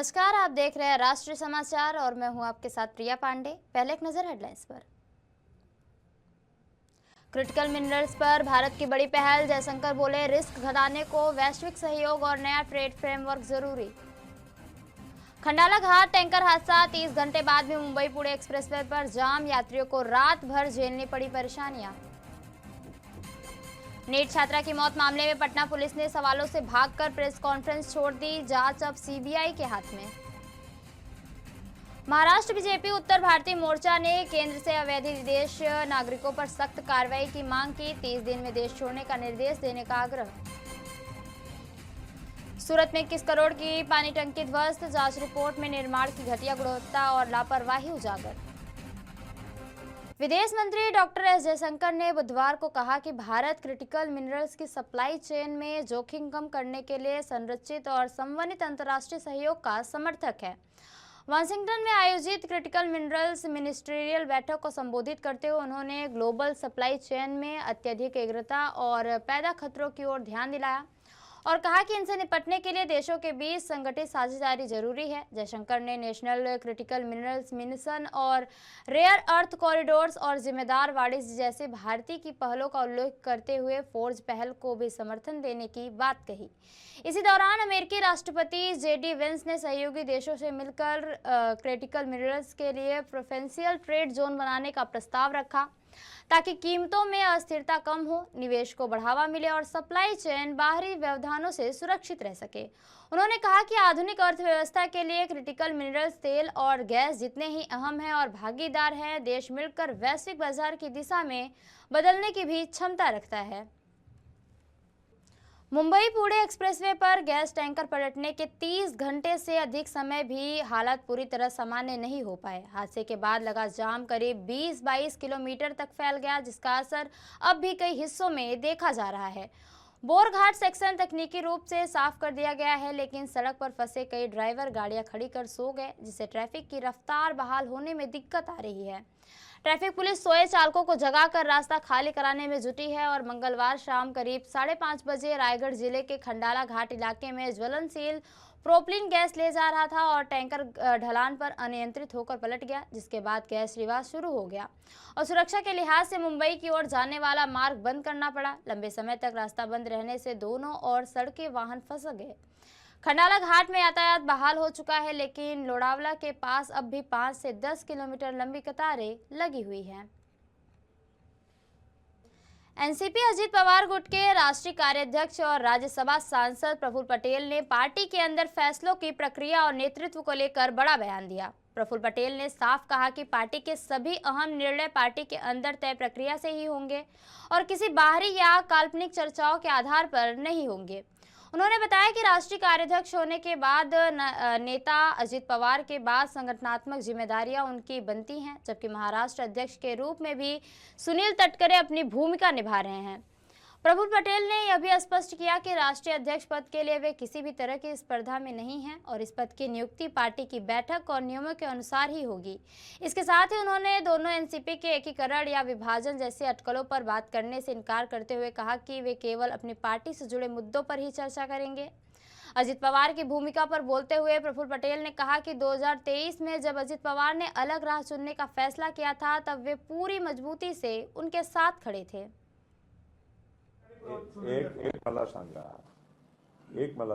नमस्कार, आप देख रहे हैं राष्ट्रीय समाचार और मैं हूं आपके साथ प्रिया पांडे। पहले एक नजर हेडलाइंस पर। क्रिटिकल मिनरल्स पर भारत की बड़ी पहल, जयशंकर बोले रिस्क घटाने को वैश्विक सहयोग और नया ट्रेड फ्रेमवर्क जरूरी। खंडाला घाट टैंकर हादसा, 30 घंटे बाद भी मुंबई पुणे एक्सप्रेसवे पर जाम, यात्रियों को रात भर झेलनी पड़ी परेशानियां। नीट छात्रा की मौत मामले में पटना पुलिस ने सवालों से भागकर प्रेस कॉन्फ्रेंस छोड़ दी, जांच अब सीबीआई के हाथ में। महाराष्ट्र बीजेपी उत्तर भारतीय मोर्चा ने केंद्र से अवैध विदेश नागरिकों पर सख्त कार्रवाई की मांग की, 30 दिन में देश छोड़ने का निर्देश देने का आग्रह। सूरत में 21 करोड़ की पानी टंकी ध्वस्त, जांच रिपोर्ट में निर्माण की घटिया गुणवत्ता और लापरवाही उजागर। विदेश मंत्री डॉक्टर एस जयशंकर ने बुधवार को कहा कि भारत क्रिटिकल मिनरल्स की सप्लाई चेन में जोखिम कम करने के लिए संरचित और समन्वित अंतर्राष्ट्रीय सहयोग का समर्थक है। वाशिंगटन में आयोजित क्रिटिकल मिनरल्स मिनिस्ट्रियल बैठक को संबोधित करते हुए उन्होंने ग्लोबल सप्लाई चेन में अत्यधिक एग्रता और पैदा खतरों की ओर ध्यान दिलाया और कहा कि इनसे निपटने के लिए देशों के बीच संगठित साझेदारी जरूरी है। जयशंकर ने नेशनल क्रिटिकल मिनरल्स मिशन और रेयर अर्थ कॉरिडोर्स और जिम्मेदार वाणिज्य जैसे भारतीय की पहलों का उल्लेख करते हुए फोर्ज पहल को भी समर्थन देने की बात कही। इसी दौरान अमेरिकी राष्ट्रपति जेडी वेंस ने सहयोगी देशों से मिलकर क्रिटिकल मिनरल्स के लिए प्रेफरेंशियल ट्रेड जोन बनाने का प्रस्ताव रखा ताकि कीमतों में अस्थिरता कम हो, निवेश को बढ़ावा मिले और सप्लाई चेन बाहरी व्यवधानों से सुरक्षित रह सके। उन्होंने कहा कि आधुनिक अर्थव्यवस्था के लिए क्रिटिकल मिनरल्स तेल और गैस जितने ही अहम हैं और भागीदार हैं। देश मिलकर वैश्विक बाजार की दिशा में बदलने की भी क्षमता रखता है। मुंबई पुणे एक्सप्रेसवे पर गैस टैंकर पलटने के 30 घंटे से अधिक समय भी हालात पूरी तरह सामान्य नहीं हो पाए। हादसे के बाद लगा जाम करीब 20-22 किलोमीटर तक फैल गया, जिसका असर अब भी कई हिस्सों में देखा जा रहा है। बोरघाट सेक्शन तकनीकी रूप से साफ कर दिया गया है, लेकिन सड़क पर फंसे कई ड्राइवर गाड़ियां खड़ी कर सो गए, जिससे ट्रैफिक की रफ्तार बहाल होने में दिक्कत आ रही है। ट्रैफिक पुलिस सोए चालकों को जगाकर रास्ता खाली कराने में जुटी है और मंगलवार शाम करीब 5:30 बजे रायगढ़ जिले के खंडाला घाट इलाके में ज्वलनशील प्रोपलीन गैस ले जा रहा था और टैंकर ढलान पर अनियंत्रित होकर पलट गया, जिसके बाद गैस रिवाज शुरू हो गया और सुरक्षा के लिहाज से मुंबई की ओर जाने वाला मार्ग बंद करना पड़ा। लंबे समय तक रास्ता बंद रहने से दोनों ओर सड़कें वाहन फंस गए। खंडाला घाट में यातायात बहाल हो चुका है, लेकिन लोड़ावला के पास अब भी 5 से 10 किलोमीटर लंबी कतारें लगी हुई हैं। एनसीपी अजित पवार गुट के राष्ट्रीय कार्याध्यक्ष और राज्यसभा सांसद प्रफुल्ल पटेल ने पार्टी के अंदर फैसलों की प्रक्रिया और नेतृत्व को लेकर बड़ा बयान दिया। प्रफुल्ल पटेल ने साफ कहा कि पार्टी के सभी अहम निर्णय पार्टी के अंदर तय प्रक्रिया से ही होंगे और किसी बाहरी या काल्पनिक चर्चाओं के आधार पर नहीं होंगे। उन्होंने बताया कि राष्ट्रीय कार्याध्यक्ष होने के बाद नेता अजित पवार के बाद संगठनात्मक जिम्मेदारियां उनकी बनती हैं, जबकि महाराष्ट्र अध्यक्ष के रूप में भी सुनील तटकरे अपनी भूमिका निभा रहे हैं। प्रफुल्ल पटेल ने यह भी स्पष्ट किया कि राष्ट्रीय अध्यक्ष पद के लिए वे किसी भी तरह की स्पर्धा में नहीं हैं और इस पद की नियुक्ति पार्टी की बैठक और नियमों के अनुसार ही होगी। इसके साथ ही उन्होंने दोनों एनसीपी के एकीकरण या विभाजन जैसे अटकलों पर बात करने से इनकार करते हुए कहा कि वे केवल अपनी पार्टी से जुड़े मुद्दों पर ही चर्चा करेंगे। अजित पवार की भूमिका पर बोलते हुए प्रफुल्ल पटेल ने कहा कि 2023 में जब अजित पवार ने अलग राह चुनने का फैसला किया था, तब वे पूरी मजबूती से उनके साथ खड़े थे। एक मला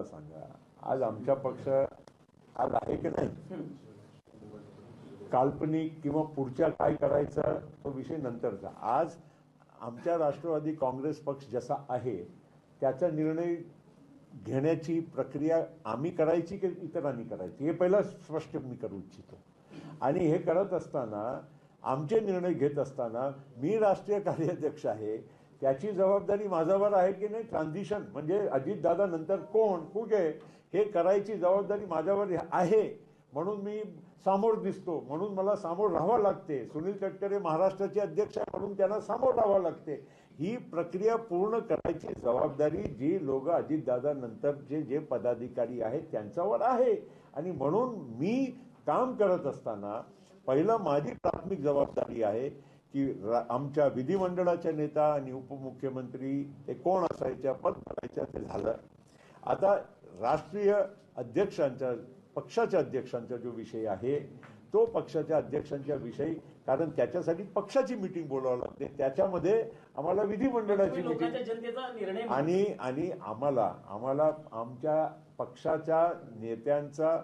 सांगा, आज आमचा पक्ष आज आहे की नाही? काल्पनिक किंवा पुढच्या काय करायचं तो विषय नंतरचा। आज आमच्या राष्ट्रवादी काँग्रेस पक्ष जसा आहे त्याचा निर्णय घेण्याची प्रक्रिया आम्ही करायची की इतरांनी करायची हे पहिला स्पष्ट मी करू इच्छितो। आणि हे करत असताना आमचे निर्णय घेत असताना मी राष्ट्रीय कार्याध्यक्ष आहे, त्याची जबाबदारी माझ्यावर आहे की नाही? ट्रान्झिशन म्हणजे अजितदादा नंतर कोण कुठे हे करायची जबाबदारी माझ्यावर आहे, म्हणून मी सामोर दिसतो, म्हणून मला सामोर राहावं लागते। सुनील तटकरे महाराष्ट्राचे अध्यक्ष आहे म्हणून त्यांना सामोर राहावं लागते। ही प्रक्रिया पूर्ण करायची जबाबदारी जी लोक अजितदादा नंतरचे जे पदाधिकारी आहेत त्यांच्यावर आहे आणि म्हणून मी काम करत असताना पहिलं माझी प्राथमिक जबाबदारी आहे की आमच्या विधिमंडळाचे नेता आणि उपमुख्यमंत्री ते कोण असायच्या पद करायच्या ते झालं। आता राष्ट्रीय अध्यक्षांच्या पक्षाच्या अध्यक्षांचा जो विषय आहे तो पक्षाच्या अध्यक्षांच्या विषयी, कारण त्याच्यासाठी पक्षाची मीटिंग बोलावं लागते, त्याच्यामध्ये आम्हाला विधिमंडळाची मीटिंग आणि आम्हाला आमच्या पक्षाच्या नेत्यांचा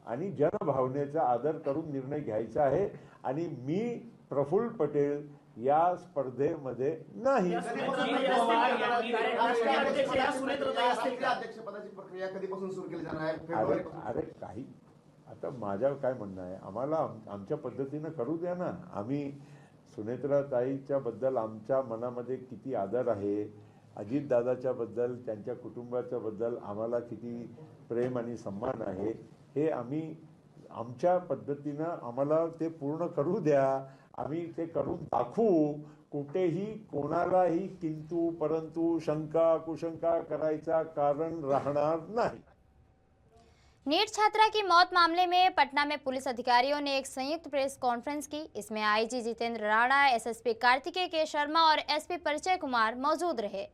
आणि जनभावनेचा आदर करून निर्णय घ्यायचा आहे. आणि मी प्रफुल्ल पटेल या स्पर्धेमध्ये नाही. अध्यक्षपदाची प्रक्रिया कधीपासून सुरू केली जाणार आहे? अरे काही आता माझं काय म्हणणं आहे, आम्हाला आमच्या पद्धतीनं करू द्या ना. आम्ही सुनेत्राताईच्या बद्दल आमच्या मनामध्ये किती आदर आहे, अजितदादाच्या बद्दल त्यांच्या कुटुंबाच्या बद्दल आम्हाला किती प्रेम आणि सन्मान आहे, हे आम्ही आमच्या पद्धतीनं आम्हाला ते पूर्ण करू द्या. आम्ही ते करून दाखवू. कुठेही कोणालाही किंतु परंतु शंका कुशंका करायचा कारण राहणार नाही. नीट छात्रा की मौत मामले में पटना में पुलिस अधिकारियों ने एक संयुक्त प्रेस कॉन्फ्रेंस की। इसमें आईजी जितेंद्र राणा, एसएसपी कार्तिकेय के शर्मा और एसपी परिचय कुमार मौजूद रहे।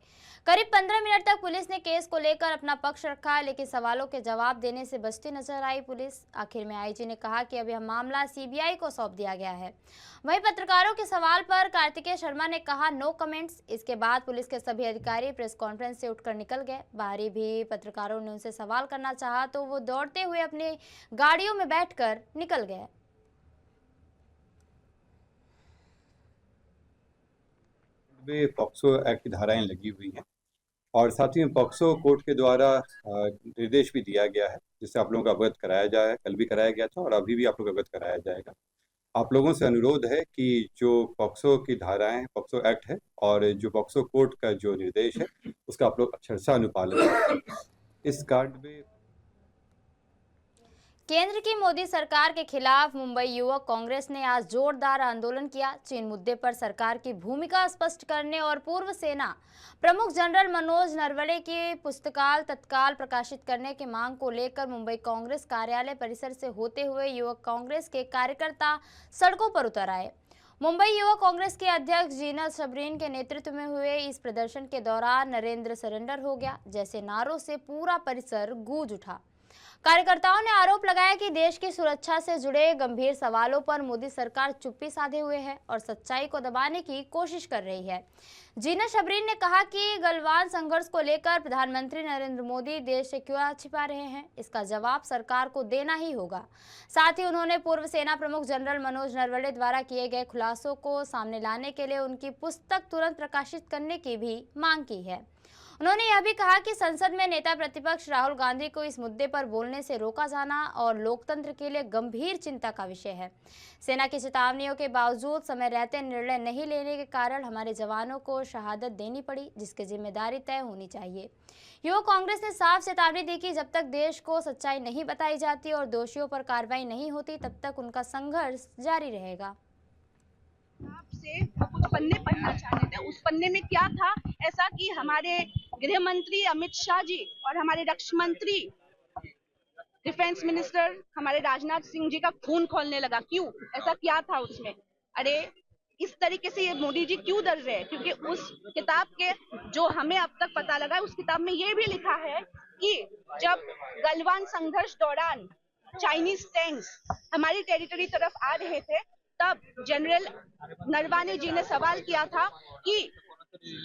करीब 15 मिनट तक पुलिस ने केस को लेकर अपना पक्ष रखा, लेकिन सवालों के जवाब देने से बचती नजर आई पुलिस। आखिर में आईजी ने कहा कि अब यह मामला सीबीआई को सौंप दिया गया है। वहीं पत्रकारों के सवाल पर कार्तिकेय शर्मा ने कहा नो कमेंट्स। इसके बाद पुलिस के सभी अधिकारी प्रेस कॉन्फ्रेंस से उठकर निकल गए। बाहरी भी पत्रकारों ने उनसे सवाल करना चाहा तो वो दौड़ते हुए अपनी गाड़ियों में बैठकर निकल गए। पॉक्सो एक्ट की धाराएं लगी हुई हैं और साथ ही पॉक्सो कोर्ट के द्वारा निर्देश भी दिया गया है, जिससे आप लोगों को अवगत कराया जाए। कल भी कराया गया था और अभी भी आप लोग अवगत कराया जाएगा। आप लोगों से अनुरोध है कि जो पॉक्सो की धाराएं, पॉक्सो एक्ट है और जो पॉक्सो कोर्ट का जो निर्देश है उसका आप लोग अक्षरशः अनुपालन करें। इस कांड में केंद्र की मोदी सरकार के खिलाफ मुंबई युवक कांग्रेस ने आज जोरदार आंदोलन किया। चीन मुद्दे पर सरकार की भूमिका स्पष्ट करने और पूर्व सेना प्रमुख जनरल मनोज नरवणे की पुस्तकाल तत्काल प्रकाशित करने की मांग को लेकर मुंबई कांग्रेस कार्यालय परिसर से होते हुए युवक कांग्रेस के कार्यकर्ता सड़कों पर उतर आए। मुंबई युवक कांग्रेस के अध्यक्ष जीना सबरीन के नेतृत्व में हुए इस प्रदर्शन के दौरान नरेंद्र सरेंडर हो गया जैसे नारों से पूरा परिसर गूंज उठा। कार्यकर्ताओं ने आरोप लगाया कि देश की सुरक्षा से जुड़े गंभीर सवालों पर मोदी सरकार चुप्पी साधे हुए है और सच्चाई को दबाने की कोशिश कर रही है। जीना शबरीन ने कहा कि गलवान संघर्ष को लेकर प्रधानमंत्री नरेंद्र मोदी देश से क्यों छिपा रहे हैं, इसका जवाब सरकार को देना ही होगा। साथ ही उन्होंने पूर्व सेना प्रमुख जनरल मनोज नरवणे द्वारा किए गए खुलासों को सामने लाने के लिए उनकी पुस्तक तुरंत प्रकाशित करने की भी मांग की है। उन्होंने यह भी कहा कि संसद में नेता प्रतिपक्ष राहुल गांधी को इस मुद्दे पर बोलने से रोका जाना और लोकतंत्र के लिए गंभीर चिंता का विषय है। सेना की चेतावनियों के बावजूद समय रहते निर्णय नहीं लेने के कारण हमारे जवानों को शहादत देनी पड़ी, जिसकी जिम्मेदारी तय होनी चाहिए। युवक कांग्रेस ने साफ चेतावनी दी कि जब तक देश को सच्चाई नहीं बताई जाती और दोषियों पर कार्रवाई नहीं होती, तब तक उनका संघर्ष जारी रहेगा। से कुछ पन्ने पढ़ना चाहते थे। उस पन्ने में क्या था ऐसा कि हमारे गृह मंत्री अमित शाह जी और हमारे रक्षा मंत्री डिफेंस मिनिस्टर हमारे राजनाथ सिंह जी का खून खौलने लगा। क्यों? ऐसा क्या था उसमें? अरे इस तरीके से ये मोदी जी क्यों डर रहे हैं? क्योंकि उस किताब के जो हमें अब तक पता लगा, उस किताब में ये भी लिखा है कि जब गलवान संघर्ष दौरान चाइनीज टैंक्स हमारी टेरिटरी तरफ आ रहे थे, तब जनरल नरवणे जी ने सवाल किया था कि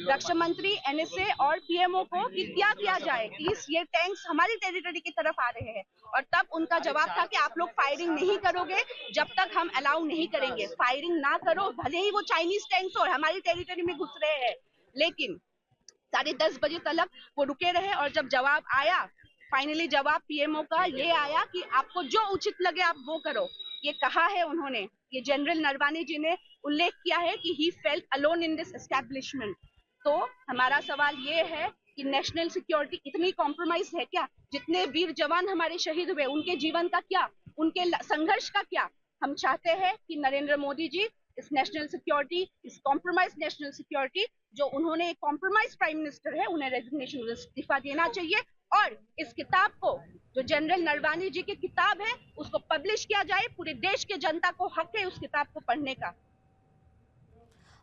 रक्षा मंत्री, एनएसए और पीएमओ को कि क्या किया जाए कि ये टैंक्स हमारी टेरिटरी की तरफ आ रहे हैं। और तब उनका जवाब था कि आप लोग फायरिंग नहीं करोगे जब तक हम अलाउ नहीं करेंगे। फायरिंग ना करो, भले ही वो चाइनीज टैंक्स और हमारी टेरिटरी में घुस रहे हैं। लेकिन 10:30 बजे तक वो रुके रहे और जब जवाब आया, फाइनली जवाब पीएमओ का ये आया कि आपको जो उचित लगे आप वो करो। ये कहा है उन्होंने, ये जनरल नरवणे जी ने उल्लेख किया है कि he felt alone in this establishment. तो हमारा सवाल ये है कि नेशनल सिक्योरिटी इतनी कॉम्प्रोमाइज है क्या? जितने वीर जवान हमारे शहीद हुए, उनके जीवन का क्या, उनके संघर्ष का क्या? हम चाहते हैं कि नरेंद्र मोदी जी इस नेशनल सिक्योरिटी, इस कॉम्प्रोमाइज नेशनल सिक्योरिटी, जो उन्होंने एक कॉम्प्रोमाइज प्राइम मिनिस्टर है, उन्हें रेजिग्नेशन इस्तीफा देना चाहिए और इस किताब को, जो जनरल नरवणे जी की किताब है, उसको पब्लिश किया जाए। पूरे देश के जनता को हक है उस किताब को पढ़ने का।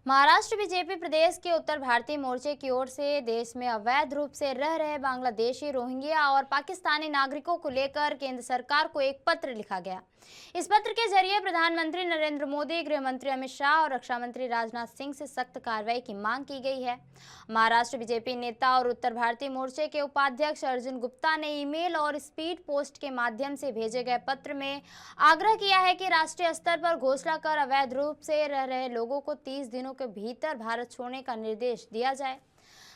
महाराष्ट्र बीजेपी प्रदेश के उत्तर भारतीय मोर्चे की ओर से देश में अवैध रूप से रह रहे बांग्लादेशी, रोहिंग्या और पाकिस्तानी नागरिकों को लेकर केंद्र सरकार को एक पत्र लिखा गया। इस पत्र के जरिए प्रधानमंत्री नरेंद्र मोदी, गृह मंत्री अमित शाह और रक्षा मंत्री राजनाथ सिंह से सख्त कार्रवाई की मांग की गई है। महाराष्ट्र बीजेपी नेता और उत्तर भारतीय मोर्चे के उपाध्यक्ष अर्जुन गुप्ता ने ईमेल और स्पीड पोस्ट के माध्यम से भेजे गए पत्र में आग्रह किया है कि राष्ट्रीय स्तर पर घोषणा कर अवैध रूप से रह रहे लोगों को 30 दिनों के भीतर भारत छोड़ने का निर्देश दिया जाए।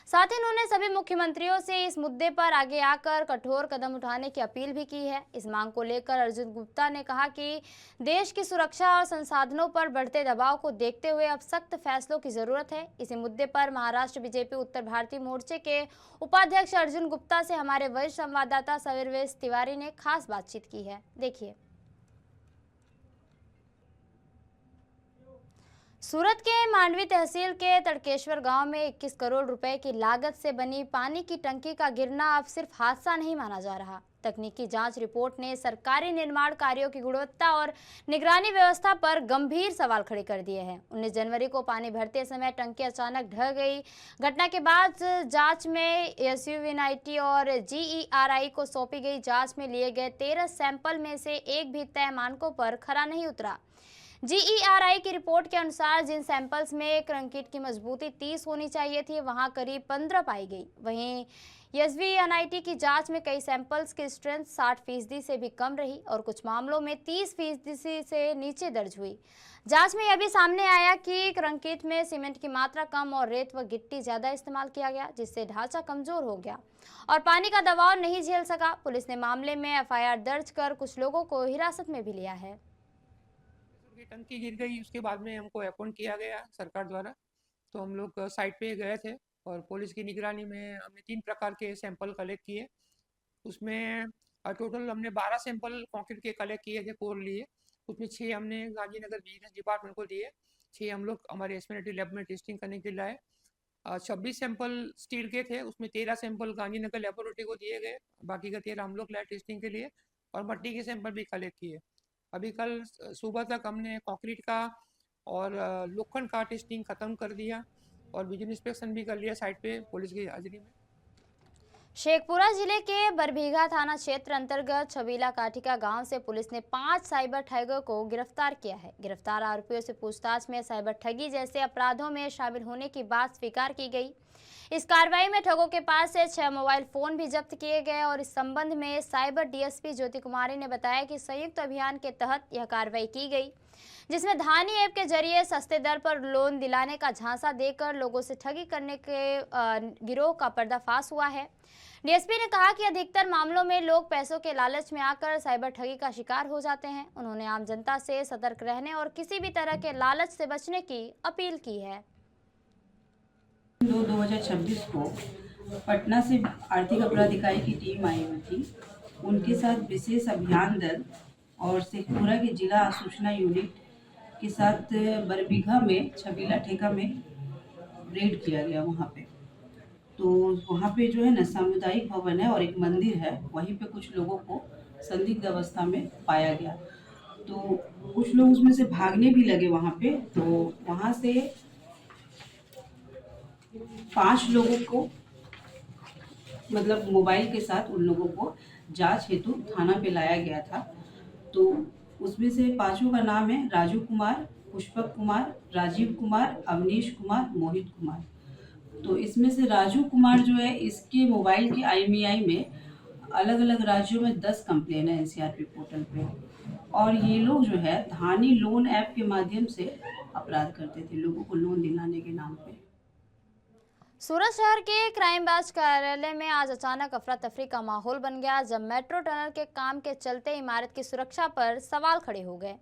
साथ ही उन्होंने सभी मुख्यमंत्रियों से इस मुद्दे पर आगे आकर कठोर कदम उठाने की अपील भी की है। इस मांग को लेकर अर्जुन गुप्ता ने कहा कि देश की सुरक्षा और संसाधनों पर बढ़ते दबाव को देखते हुए अब सख्त फैसलों की जरूरत है। इसी मुद्दे पर महाराष्ट्र बीजेपी उत्तर भारतीय मोर्चे के उपाध्यक्ष अर्जुन गुप्ता से हमारे वरिष्ठ संवाददाता सविरवेश तिवारी ने खास बातचीत की है। देखिए। सूरत के मांडवी तहसील के तड़केश्वर गांव में 21 करोड़ रुपए की लागत से बनी पानी की टंकी का गिरना अब सिर्फ हादसा नहीं माना जा रहा। तकनीकी जांच रिपोर्ट ने सरकारी निर्माण कार्यों की गुणवत्ता और निगरानी व्यवस्था पर गंभीर सवाल खड़े कर दिए हैं। 19 जनवरी को पानी भरते समय टंकी अचानक ढह गई। घटना के बाद जांच में SUVNIT और GERI को सौंपी गई जांच में लिए गए 13 सैंपल में से एक भी तय मानकों पर खरा नहीं उतरा। GERI की रिपोर्ट के अनुसार जिन सैंपल्स में कंक्रीट की मजबूती 30 होनी चाहिए थी, वहां करीब 15 पाई गई। वहीं SUVNIT की जांच में कई सैंपल्स की स्ट्रेंथ 60% से भी कम रही और कुछ मामलों में 30% से नीचे दर्ज हुई। जांच में यह भी सामने आया कि कंक्रीट में सीमेंट की मात्रा कम और रेत व गिट्टी ज्यादा इस्तेमाल किया गया, जिससे ढांचा कमजोर हो गया और पानी का दबाव नहीं झेल सका। पुलिस ने मामले में FIR दर्ज कर कुछ लोगों को हिरासत में भी लिया है। टंकी गिर गई, उसके बाद में हमको अपॉइंट किया गया सरकार द्वारा, तो हम लोग साइट पे गए थे और पुलिस की निगरानी में हमने 3 प्रकार के सैंपल कलेक्ट किए। उसमें टोटल हमने 12 सैंपल कंक्रीट के कलेक्ट किए थे, कोर लिए। उसमें 6 हमने गांधीनगर बिजनेस डिपार्टमेंट को दिए, 6 हम लोग हमारे SPNT लैब में टेस्टिंग करने के लिए लाए। 26 सैंपल स्टील के थे, उसमें 13 सैंपल गांधीनगर लेबोरेटरी को दिए गए, बाकी का 13 हम लोग लाए टेस्टिंग के लिए और मट्टी के सैंपल भी कलेक्ट किए। अभी कल सुबह तक हमने कंक्रीट का और लोखंड का टेस्टिंग खत्म कर दिया और विजुअल इंस्पेक्शन भी कर लिया साइट पे पुलिस की हाजिरी में। शेखपुरा जिले के बरबीघा थाना क्षेत्र अंतर्गत छबीला काठिका गांव से पुलिस ने 5 साइबर ठगों को गिरफ्तार किया है। गिरफ्तार आरोपियों से पूछताछ में साइबर ठगी जैसे अपराधों में शामिल होने की बात स्वीकार की गई। इस कार्रवाई में ठगों के पास से 6 मोबाइल फोन भी जब्त किए गए और इस संबंध में साइबर DSP ज्योति कुमारी ने बताया कि संयुक्त अभियान के तहत यह कार्रवाई की गई, जिसमें धानी ऐप के जरिए सस्ते दर पर लोन दिलाने का झांसा देकर लोगों से ठगी करने के गिरोह का पर्दाफाश हुआ है। DSP ने कहा कि अधिकतर मामलों में लोग पैसों के लालच में आकर साइबर ठगी का शिकार हो जाते हैं। उन्होंने आम जनता से सतर्क रहने और किसी भी तरह के लालच से बचने की अपील की है। 2026 को पटना से आर्थिक अपराध इकाई की टीम आई हुई थी। उनके साथ विशेष अभियान दल और शेखपुरा के जिला सूचना यूनिट के साथ बरबीघा में छबीला ठेका में रेड किया गया। वहाँ पे तो वहाँ पे जो है ना सामुदायिक भवन है और एक मंदिर है, वहीं पे कुछ लोगों को संदिग्ध अवस्था में पाया गया। तो कुछ लोग उसमें से भागने भी लगे वहाँ पे। तो वहाँ से 5 लोगों को मतलब मोबाइल के साथ उन लोगों को जांच हेतु थाना पे लाया गया था। तो उसमें से 5 का नाम है राजू कुमार, पुष्पक कुमार, राजीव कुमार, अवनीश कुमार, मोहित कुमार। तो इसमें से राजू कुमार जो है, इसके मोबाइल की IMEI में अलग अलग राज्यों में 10 कंप्लेन है NCRP पोर्टल पे। और ये लोग जो है धानी लोन ऐप के माध्यम से अपराध करते थे, लोगों को लोन दिलाने के नाम पे। सूरत शहर के क्राइम ब्रांच कार्यालय में आज अचानक अफरा तफरी का माहौल बन गया, जब मेट्रो टनल के काम के चलते इमारत की सुरक्षा पर सवाल खड़े हो गए।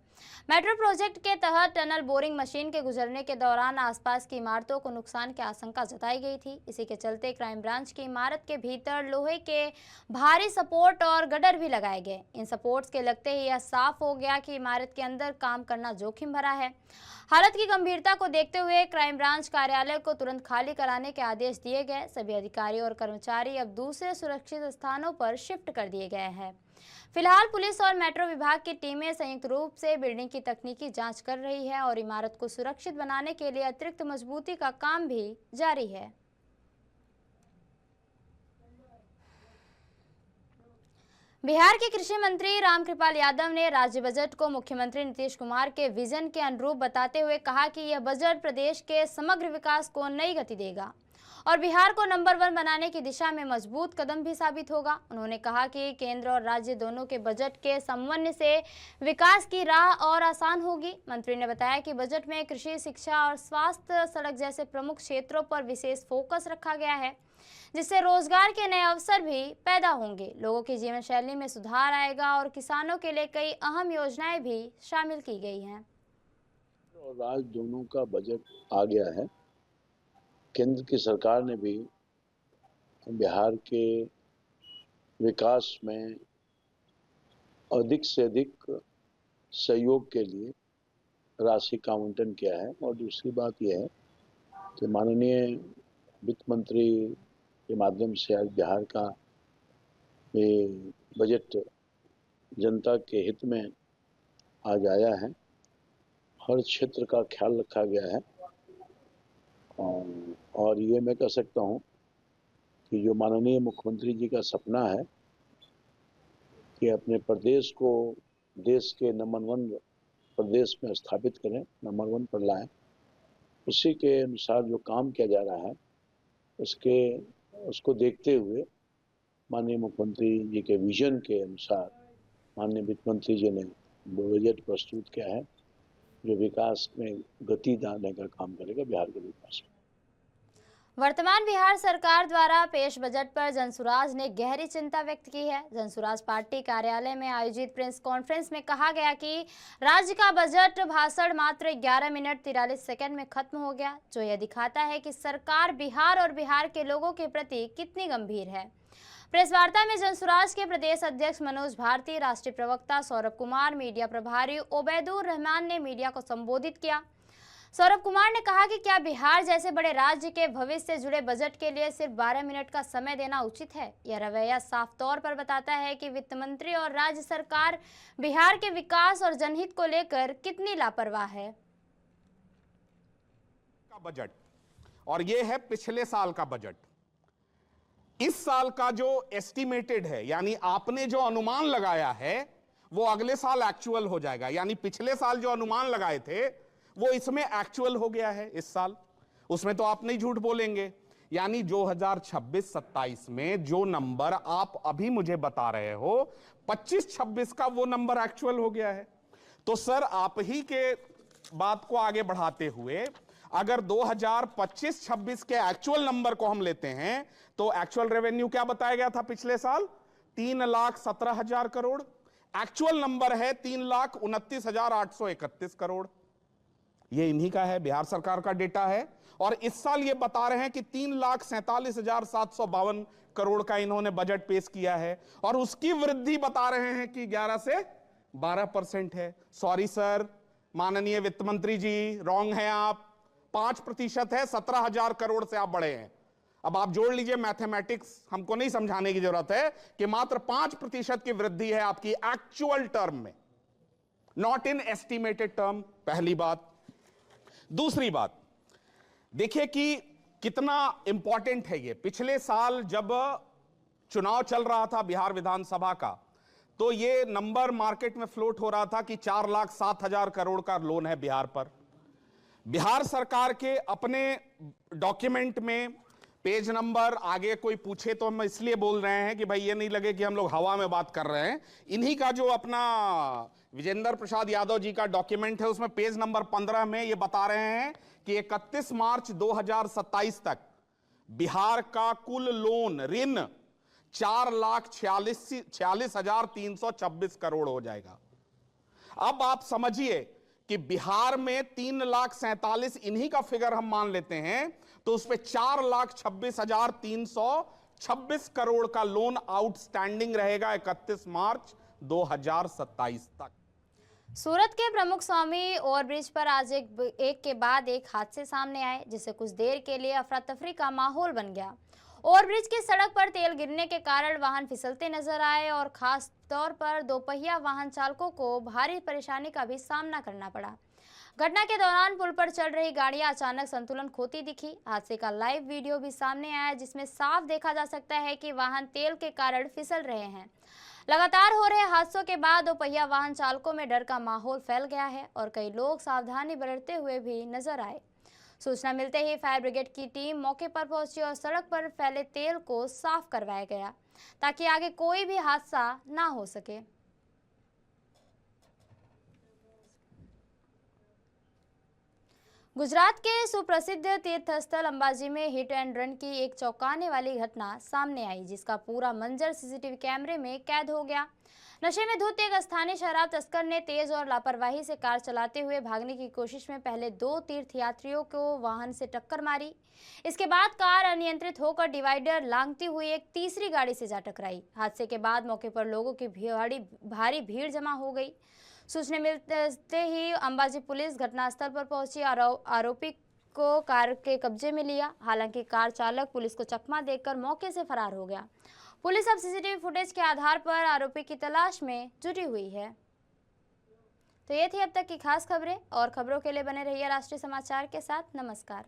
मेट्रो प्रोजेक्ट के तहत टनल बोरिंग मशीन के गुजरने के दौरान आसपास की इमारतों को नुकसान की आशंका जताई गई थी। इसी के चलते क्राइम ब्रांच की इमारत के भीतर लोहे के भारी सपोर्ट और गडर भी लगाए गए। इन सपोर्ट्स के लगते ही यह साफ हो गया कि इमारत के अंदर काम करना जोखिम भरा है। हालत की गंभीरता को देखते हुए क्राइम ब्रांच कार्यालय को तुरंत खाली कराने के आदेश दिए गए। सभी अधिकारी और कर्मचारी अब दूसरे सुरक्षित स्थानों पर शिफ्ट कर दिए गए हैं। फिलहाल पुलिस और मेट्रो विभाग की टीमें संयुक्त रूप से बिल्डिंग की तकनीकी जांच कर रही है और इमारत को सुरक्षित बनाने के लिए अतिरिक्त मजबूती का काम भी जारी है। बिहार के कृषि मंत्री रामकृपाल यादव ने राज्य बजट को मुख्यमंत्री नीतीश कुमार के विजन के अनुरूप बताते हुए कहा कि यह बजट प्रदेश के समग्र विकास को नई गति देगा और बिहार को नंबर 1 बनाने की दिशा में मजबूत कदम भी साबित होगा। उन्होंने कहा कि केंद्र और राज्य दोनों के बजट के समन्वय से विकास की राह और आसान होगी। मंत्री ने बताया कि बजट में कृषि, शिक्षा और स्वास्थ्य, सड़क जैसे प्रमुख क्षेत्रों पर विशेष फोकस रखा गया है, जिससे रोजगार के नए अवसर भी पैदा होंगे, लोगों की जीवन शैली में सुधार आएगा और किसानों के लिए कई अहम योजनाएं भी शामिल की गई हैं। और राज्य दोनों का बजट आ गया है। केंद्र की सरकार ने भी बिहार के विकास में अधिक से अधिक सहयोग के लिए राशि का आवंटन किया है। और दूसरी बात यह है कि माननीय वित्त मंत्री के माध्यम से आज बिहार का ये बजट जनता के हित में आज आया है। हर क्षेत्र का ख्याल रखा गया है और ये मैं कह सकता हूँ कि जो माननीय मुख्यमंत्री जी का सपना है कि अपने प्रदेश को देश के नंबर 1 प्रदेश में स्थापित करें, नंबर 1 पर लाएं, उसी के अनुसार जो काम किया जा रहा है उसको देखते हुए माननीय मुख्यमंत्री जी के विजन के अनुसार माननीय वित्त मंत्री जी ने बजट प्रस्तुत किया है जो विकास में गति देने का काम करेगा बिहार के विकास में। वर्तमान बिहार सरकार द्वारा पेश बजट पर जनसुराज ने गहरी चिंता व्यक्त की है। जनसुराज पार्टी कार्यालय में आयोजित प्रेस कॉन्फ्रेंस में कहा गया कि राज्य का बजट भाषण मात्र 11 मिनट 43 सेकंड में खत्म हो गया, जो यह दिखाता है कि सरकार बिहार और बिहार के लोगों के प्रति कितनी गंभीर है। प्रेस वार्ता में जनसुराज के प्रदेश अध्यक्ष मनोज भारती, राष्ट्रीय प्रवक्ता सौरभ कुमार, मीडिया प्रभारी ओबैदुर रहमान ने मीडिया को संबोधित किया। सौरभ कुमार ने कहा कि क्या बिहार जैसे बड़े राज्य के भविष्य से जुड़े बजट के लिए सिर्फ 12 मिनट का समय देना उचित है? यह रवैया साफ तौर पर बताता है कि वित्त मंत्री और राज्य सरकार बिहार के विकास और जनहित को लेकर कितनी लापरवाह है। का बजट और यह है पिछले साल का बजट। इस साल का जो एस्टिमेटेड है, यानी आपने जो अनुमान लगाया है, वो अगले साल एक्चुअल हो जाएगा। यानी पिछले साल जो अनुमान लगाए थे वो इसमें एक्चुअल हो गया है इस साल। उसमें तो आप नहीं झूठ बोलेंगे। यानी 2026-27 में जो नंबर आप अभी मुझे बता रहे हो 25-26 का वो नंबर एक्चुअल हो गया है। तो सर आप ही के बात को आगे बढ़ाते हुए अगर 2025-26 के एक्चुअल नंबर को हम लेते हैं तो एक्चुअल रेवेन्यू क्या बताया गया था पिछले साल? 3,17,000 करोड़। एक्चुअल नंबर है 3,29,831 करोड़। ये इन्हीं का है, बिहार सरकार का डेटा है। और इस साल ये बता रहे हैं कि 3,47,752 करोड़ का इन्होंने बजट पेश किया है और उसकी वृद्धि बता रहे हैं कि 11 से 12% है। सॉरी सर, माननीय वित्त मंत्री जी, रॉन्ग है आप। 5% है, 17,000 करोड़ से आप बढ़े हैं। अब आप जोड़ लीजिए, मैथमेटिक्स हमको नहीं समझाने की जरूरत है कि मात्र 5% की वृद्धि है आपकी एक्चुअल टर्म में, नॉट इन एस्टिमेटेड टर्म। पहली बात। दूसरी बात, देखिए कि कितना इंपॉर्टेंट है ये। पिछले साल जब चुनाव चल रहा था बिहार विधानसभा का, तो ये नंबर मार्केट में फ्लोट हो रहा था कि 4,07,000 करोड़ का लोन है बिहार पर। बिहार सरकार के अपने डॉक्यूमेंट में पेज नंबर आगे कोई पूछे तो हम इसलिए बोल रहे हैं कि भाई ये नहीं लगे कि हम लोग हवा में बात कर रहे हैं। इन्हीं का जो अपना विजेंद्र प्रसाद यादव जी का डॉक्यूमेंट है उसमें पेज नंबर 15 में ये बता रहे हैं कि 31 मार्च 2027 तक बिहार का कुल लोन ऋण 4,46,326 करोड़ हो जाएगा। अब आप समझिए कि बिहार में 3,47,000 इन्हीं का फिगर हम मान लेते हैं तो उसमें 4,26,326 करोड़ का लोन आउटस्टैंडिंग रहेगा 31 मार्च 2027 तक। सूरत के प्रमुख स्वामी ओवरब्रिज पर आज एक के बाद एक हादसे सामने आए, जिससे कुछ देर के लिए अफरा तफरी का माहौल बन गया। ओवरब्रिज की सड़क पर तेल गिरने के कारण वाहन फिसलते नजर आए और खास तौर पर दोपहिया वाहन चालकों को भारी परेशानी का भी सामना करना पड़ा। घटना के दौरान पुल पर चल रही गाड़ियां अचानक संतुलन खोती दिखी। हादसे का लाइव वीडियो भी सामने आया, जिसमें साफ देखा जा सकता है कि वाहन तेल के कारण फिसल रहे हैं। लगातार हो रहे हादसों के बाद दोपहिया वाहन चालकों में डर का माहौल फैल गया है और कई लोग सावधानी बरतते हुए भी नजर आए। सूचना मिलते ही फायर ब्रिगेड की टीम मौके पर पहुंची और सड़क पर फैले तेल को साफ करवाया गया ताकि आगे कोई भी हादसा ना हो सके। गुजरात के सुप्रसिद्ध तीर्थस्थल अंबाजी में हिट एंड रन की एक चौंकाने वाली घटना सामने आई, जिसका पूरा मंजर सीसीटीवी कैमरे में कैद हो गया। नशे में धुत एक स्थानीय शराब तस्कर ने तेज और लापरवाही से कार चलाते हुए भागने की कोशिश में पहले 2 तीर्थयात्रियों को वाहन से टक्कर मारी। इसके बाद कार अनियंत्रित होकर डिवाइडर लांघती हुई एक तीसरी गाड़ी से जा टकराई। हादसे के बाद मौके पर लोगों की भारी भीड़ जमा हो गई। सूचना मिलते ही अंबाजी पुलिस घटनास्थल पर पहुंची, आरोपी को कार के कब्जे में लिया। हालांकि कार चालक पुलिस को चकमा देकर मौके से फरार हो गया। पुलिस अब सीसीटीवी फुटेज के आधार पर आरोपी की तलाश में जुटी हुई है। तो ये थी अब तक की खास खबरें, और खबरों के लिए बने रहिए राष्ट्रीय समाचार के साथ। नमस्कार।